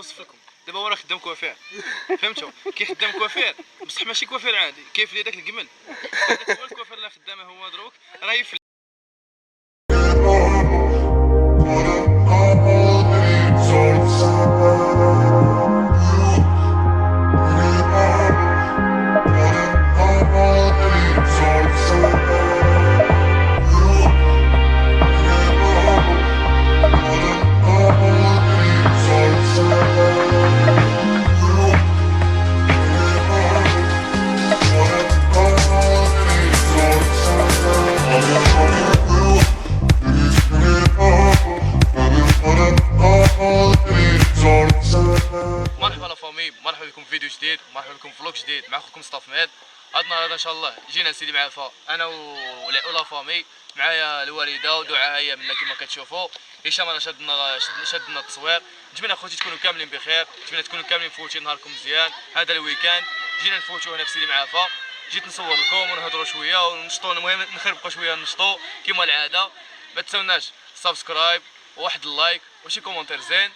نوصف لكم دابا هو راه خدام كوافير فهمتوا كيخدم كوافير بصح ماشي كوافير عادي كيف لي داك الجمل هذاك هو الكوافير اللي خدامه هو دروك راه يفلت مرحبا لا فامي، مرحبا بكم في فيديو جديد، مرحبا بكم في فلوق جديد مع اخوكم مصطفى مهد. هاد النهار هذا ان شاء الله جينا سيدي معافى انا ولا فامي، معايا الوالده ودعاء هي منا كما كتشوفوا. هشام راه شدنا التصوير. نتمنى اخوتي تكونوا كاملين بخير، نتمنى تكونوا كاملين فوتين نهاركم مزيان. هذا الويكاند جينا نفوتوا هنا في سيدي معافى، جيت نصور لكم ونهضروا شويه ونشطوا، المهم نخربقوا شويه نشطوا كما العاده. ما تنساوناش سبسكرايب وواحد اللايك وشي كومونتير زين،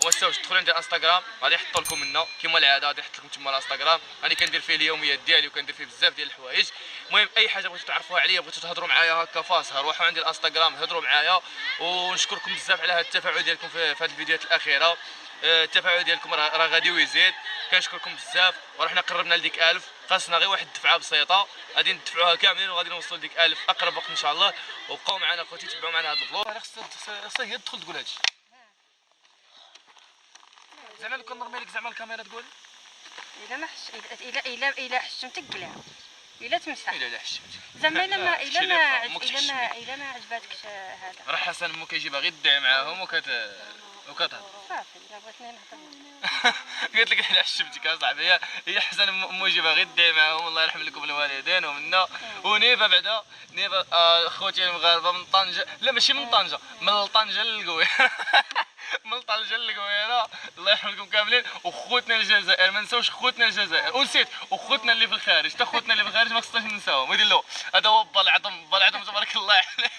وما تنساوش تدخلوا عندي الانستغرام غادي نحط لكم منه كما العاده، غادي نحط لكم تما الانستغرام، راني كندير فيه اليوميات ديالي وكندير فيه بزاف ديال الحوايج. المهم اي حاجه بغيتو تعرفوها عليا، بغيتو تهضروا معايا هكا فاسها، روحوا عندي الانستغرام هضروا معايا. ونشكركم بزاف على هذا التفاعل ديالكم في هذه الفيديوهات الاخيره. التفاعل ديالكم راه غادي ويزيد، كنشكركم بزاف. ورحنا قربنا لديك 1000، خاصنا غير واحد الدفعه بسيطه غادي ندفعوها كاملين وغادي نوصلوا لديك 1000 اقرب وقت ان شاء الله. وبقاو معنا اخوتي، تبعوا معنا هذا الفلوق. خاصها هي تدخل تقول هادشي زعما لو كان نورماليك زعما الكاميرا تقول الا ما حش الا حشمتك قلع الا تمسح الا حشمت زعما الا ما عجباتكش هذا راه حسن مو كيجيبها غير الدعي معاهم وكتهضر صافي. الا بغيتني نهضر قلت لك الا حشمتك اصاحبي، هي حسن مو يجيبها غير الدعي معاهم. الله يرحم لكم الوالدين ومنا ونيفا بعدا نيفا. خوتي المغاربه من طنجه، لا ماشي من طنجه، من طنجه للقويره من طنجه للقويره. الله يرحم لكم كاملين. وخوتنا الجزائر ما نساوش خوتنا الجزائر، ونسيت وخوتنا اللي في الخارج، حتى خوتنا اللي في الخارج ما خصناش ننساوهم. ودير له هذا هو با العظم تبارك الله عليه.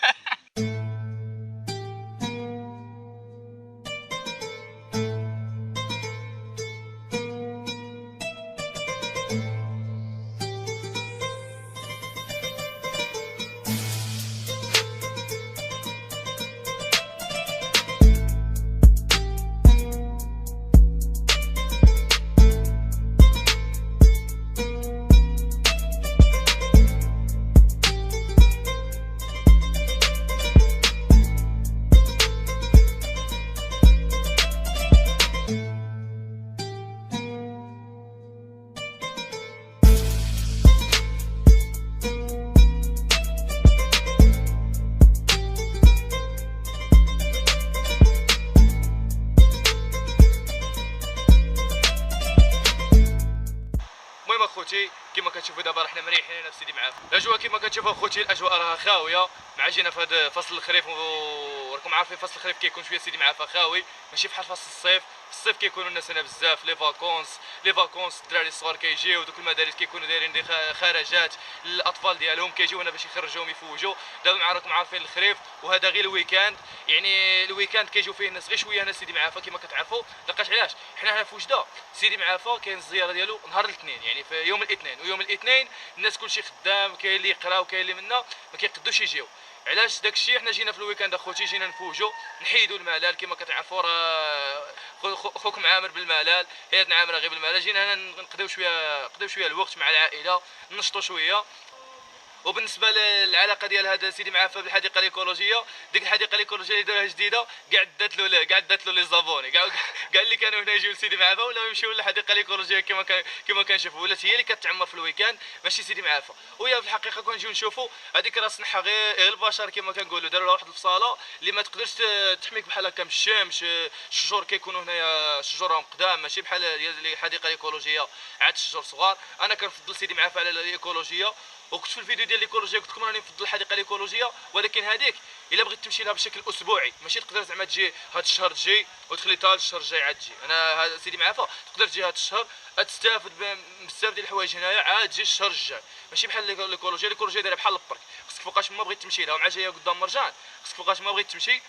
المهم اخوتي كما كتشوفوا دابا رحنا مريحين هنا في سيدي معافى. الاجواء كما كتشوفوا اخوتي الاجواء راها خاويه، مع جينا في هذا فصل الخريف وراكم عارفين فصل الخريف كيكون شويه سيدي معافى خاوي، ماشي بحال فصل الصيف. في الصيف كيكونوا الناس هنا بزاف، لي فاكونس الدراري الصغار كيجيو، دوك المدارس كيكونوا دايرين دي خرجات للاطفال ديالهم كيجيو هنا باش يخرجوهم يفوجوا. دابا مع راكم عارفين الخريف وهذا غير الويكاند، يعني الويكاند كيجيو فيه الناس غير شويه هنا سيدي معافى كما كتعرفوا. لقاش علاش حنا هنا في وجده سيدي معافى كاين الزياره ديالو نهار الاثنين، يعني في يوم الاثنين، ويوم الاثنين الناس كلشي خدام، كاين اللي يقرا وكاين اللي منا ما كيقدوش يجيو. علاش داكشي حنا جينا في الويكاند اخوتي، جينا نفوجوا نحيدوا الملال كما كتعرفوا. راه خوكم عامر بالملال، حياتنا عامره غير بالملال. جينا هنا نقضيو شويه الوقت مع العائله، ننشطوا شويه. وبالنسبه للعلاقه ديال هذا سيدي معافى بالحديقه الايكولوجيه، ديك الحديقه الايكولوجيه اللي داروها جديده كاع دات له لي زابوني، كاع اللي كانوا هنا يجيو لسيدي معافى ولا يمشيو للحديقه الايكولوجيه كما كنشوفوا، ولات هي اللي كتعمر في الويكاند ماشي سيدي معافى. وهي في الحقيقه كنجيو نشوفوا هذيك راه صنعها غير البشر كما كنقولوا، داروا لها واحد الفصاله اللي ما تقدرش تحميك بحال هكا من الشمس. الشجور كيكونوا هنايا الشجور راهم قدام، ماشي بحال الحديقه الايكولوجيه عاد الشجور صغار. انا كنفضل سيدي معافى على الايكولوجيه، وكنت في الفيديو ديال الايكولوجيه قلت لكم راني نفضل الحديقه الايكولوجيه، ولكن هذيك الا بغيت تمشي لها بشكل اسبوعي، ماشي تقدر زعما تجي هذا الشهر تجي وتخلي حتى الشهر الجاي عاد تجي. انا هذا سيدي معافى تقدر تجي هذا الشهر تستافد بزاف ديال الحوايج هنايا، عاد تجي الشهر الجاي. ماشي بحال الايكولوجيه دايره بحال البرك، خصك فوقاش ما بغيت تمشي لها ومع جايه قدام مرجان، خصك فوقاش ما بغيت تمشي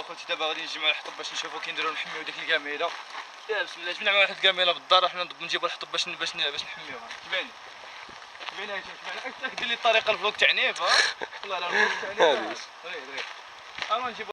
اخوتي دابا غادي نجمعوا الحطب باش نشوفوا كي نديروا نحميو ديك الكاميله. يا بسم الله، جبنا واحد الكاميله بالدار، حنا نجيبوا الحطب باش نحميوها. تبعني اكثر دير لي الطريقه الفلوق تاع نيفا. والله لا الفلوق تاع نيفا غير انا نجيب.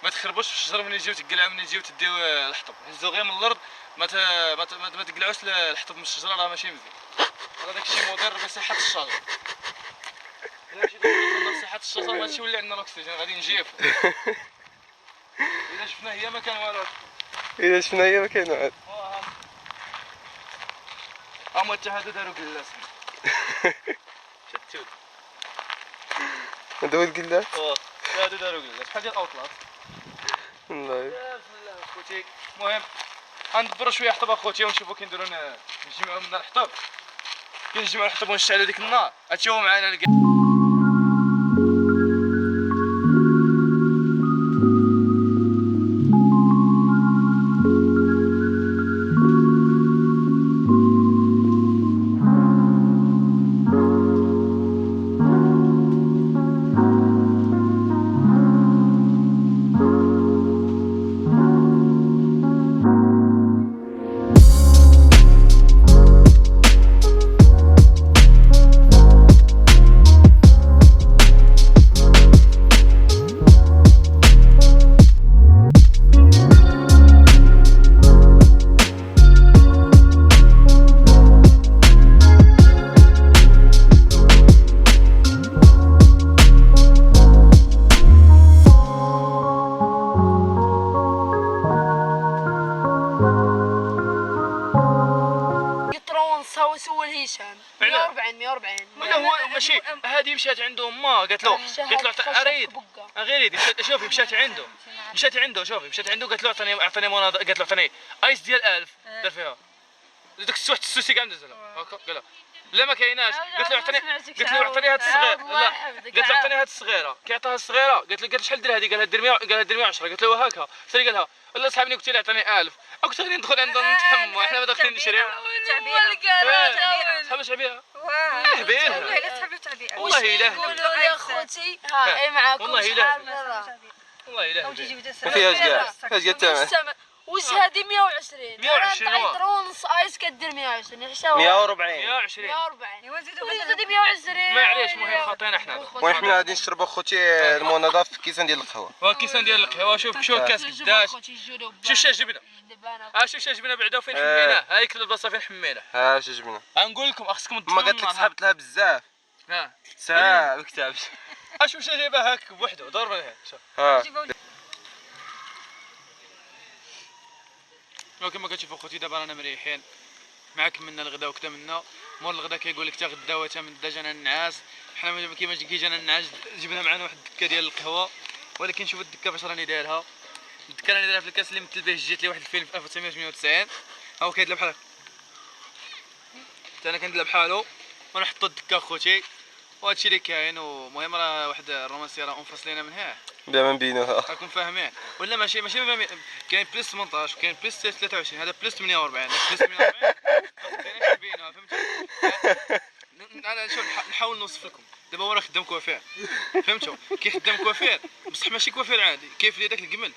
ما تخربوش في الشجره ملي تجيو تقلعوا، ملي تجيو تديو الحطب هزو غير من الارض. ما تقلعوش الحطب من الشجره، راه ماشي مزيان. راه داكشي مضر بصحه الشجر. الا مشيتو تضر صحه الشجر ماشي يولي عندنا الاكسجين، غادي نجيفو. الا شفنا هي ما كان والو. اذا شفنا هي ما كاين عاد. هما حتى هادو دارو كلاس. شتو هادو القلات. هادو دارو كلاس بحال ديال الاوطلاط. والله بسم الله اخوتي. المهم غندبروا شويه حطب اخوتي ونشوفوا كي نديروا نجمعوا منا الحطب. كي نجمعوا الحطب ونشعلوا ديك النار غتشوفوا معنا. سول هشام 140 لا هو ماشي هذه مشات عنده ما قالت له اريد غير شوفي مشات عنده شوفي مشات عنده قالت له اعطيني مناض، قالت له اعطيني ايس ديال 1000 دار فيها داك السوسي كاع ندزلها هكا. قال لا ما كايناش. قالت له اعطيني هاد الصغير. لا قالت له اعطيني هاد الصغيره. كيعطيها الصغيره قالت له شحال دير هذه؟ قالها دير 100 110. قالت له هكا سالي. قالها لا صاحبني قلت لي اعطيني 1000 كنت غادي ندخل عندهم نتحموا. حنا ما داخلين نشريو صحاب تعبئه والله الا صحاب تعبئه والله الا قولوا لي اخوتي ها اي معاكم والله الا والله الا ما فيهاش كاع الثمن. واش هادي 120 120 ونص ايس كدير 120 حشاوه 140 ايوا زيدوا 120 معليش المهم خاطينا حنا. المهم حنا غادي نشربوا اخوتي المناضه في كيسان ديال القهوه. كيسان ديال القهوه. شوف الكاس قداش. شوف شا جبنا. شوف شا جبنا بعدا وفين حميناه. ها هيك البلاصه فين حميناه. ها شا جبنا. غنقول لكم خصكم ما قالت لك سحبت لها بزاف. ساعه ما كتبش. شوف شا جايبها هاك بوحدو ضرب لها. شوف كما كتشوفوا اخوتي دابا رانا مريحين معاكم منا الغدا وكذا منا. مور الغدا كيقول لك تا غدا وتا من دا جانا النعاس. حنا كيما كي جانا النعاس جبنا معنا واحد الدكه ديال القهوه، ولكن شوفوا الدكه فاش راني دايرها. الدكه راني دايرها في الكاس اللي مثل به جيت لي واحد الفيلم في 1998. ها هو كيدلع بحال هكا، حتى انا كندلع بحالو ونحطو الدكه اخوتي وهادشي اللي كاين. ومهم راه واحد الرومانسيه راه منفصلين منها بلا ما نبينوها راكم فاهمين ولا ماشي كاين بلس 18 وكاين بلس 23. هذا بلس 48 بلس 48 مابقيناش نبينوها فهمتوا. انا شوف نحاول نوصف لكم. دابا هو راه خدام كوافير فهمتوا، كيخدم كوافير بصح ماشي كوافير عادي كيفلي داك الجمل.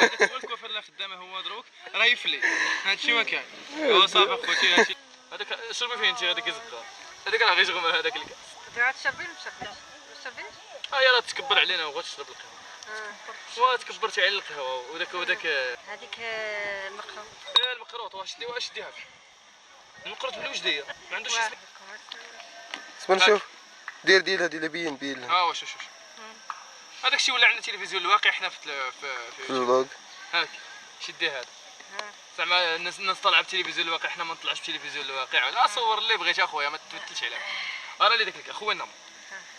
هذاك هو الكوافير اللي خدامه هو دروك راه يفلي. هادشي ما كاين. هو صافي اخوتي هادشي. هذاك شربي فيه انت هذاك يزقر هذاك راه غير غير هذاك الكاس. دابا تشربي ولا ما تشربيش؟ ها هي راه تكبر علينا وبغات تشرب القهوه. وتكبرتي على القهوه وداك هذيك المقروط. المقروط. واش ديها المقروط بالوجديه ما عندوش اسم. اسمع نشوف دير هذه بين لها. واش شوف هذاك الشيء ولا عندنا تلفزيون الواقع حنا في الفلوق. هاك شدي هذا زعما الناس طالعه بتلفزيون الواقع، حنا ما نطلعش بتلفزيون الواقع. لا صور اللي بغيت اخويا ما تبتلش عليه. راه لي داك اخويا نعم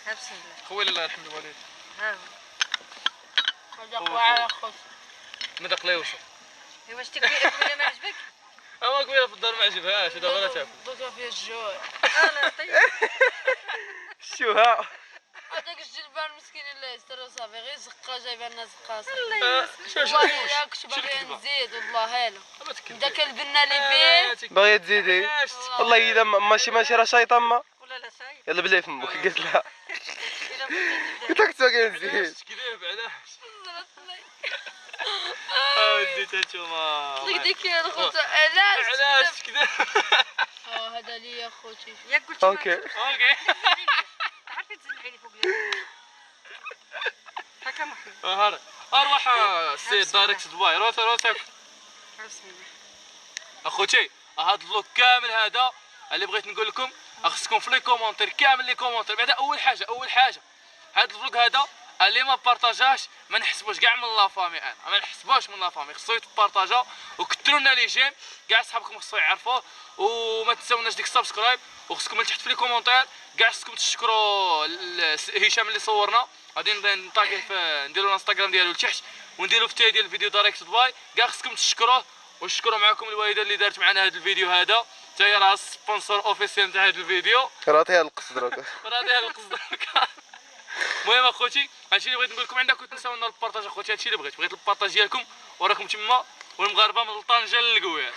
ها بسم الله. خويا الله يرحم الوالد. ها هذا قواعد خوش مذاق لا يوصف. واش تقول ولا ما عجبك؟ قبيله في الدار ما عجبهاش دابا راه تاكل. دوكا فيه الجوع. لا طيب. شو ها هذاك الجلبان مسكين اللي يستر صافي غير زقه جايبه لنا زقه. شوف والله الا كنت باغي نزيد والله لا داك البنه اللي فيه باغيه تزيدي؟ والله الا ماشي راه شيطان. ولا لا ساي. يلا بلي فمك قلت لها الا بغيتي قلت لك باغي نزيد. علاش كذاب علاش؟ وديت انتوما ديك الخوت علاش كذاب؟ هذا ليا خوتي ياك قلت اوكي تعرفي تزلعيني فوق اليد. هكا محمد. هارك اروح السيد دايركت دبي روح تاكل. بسم الله. اخوتي هذا الفلوق كامل هذا اللي بغيت نقول لكم خصكم في لي كومونتير كامل لي كومونتير. بعدا اول حاجه هذا الفلوق هذا اللي ما بارطاجاش ما نحسبوش كاع من لافامي. انا ما نحسبوش من لافامي، خصو يتبارطاجا وكثروا لنا لي جيم كاع صحابكم خصو يعرفوه. وما تنساوناش ديك السبسكرايب، وخصكم من تحت في لي كومونتير كاع خصكم تشكروا هشام اللي صورنا. غادي نطاقيه نديروا الانستغرام ديالو لتحت ونديروا في ديال الفيديو دايركت دبي. كاع خصكم تشكروه وشكروا معكم الوالده اللي دارت معنا هذا الفيديو هذا، حتى هي راه سبونسور اوفيسيال تاع هذا الفيديو. راه القصد دروك. راه القصد. المهم اخوتي هادشي اللي بغيت نقول لكم، عندكم تنساونا البارطاج اخوتي. هادشي اللي بغيت البارطاج ديالكم وراكم تما، والمغاربه من طنجه للقوير.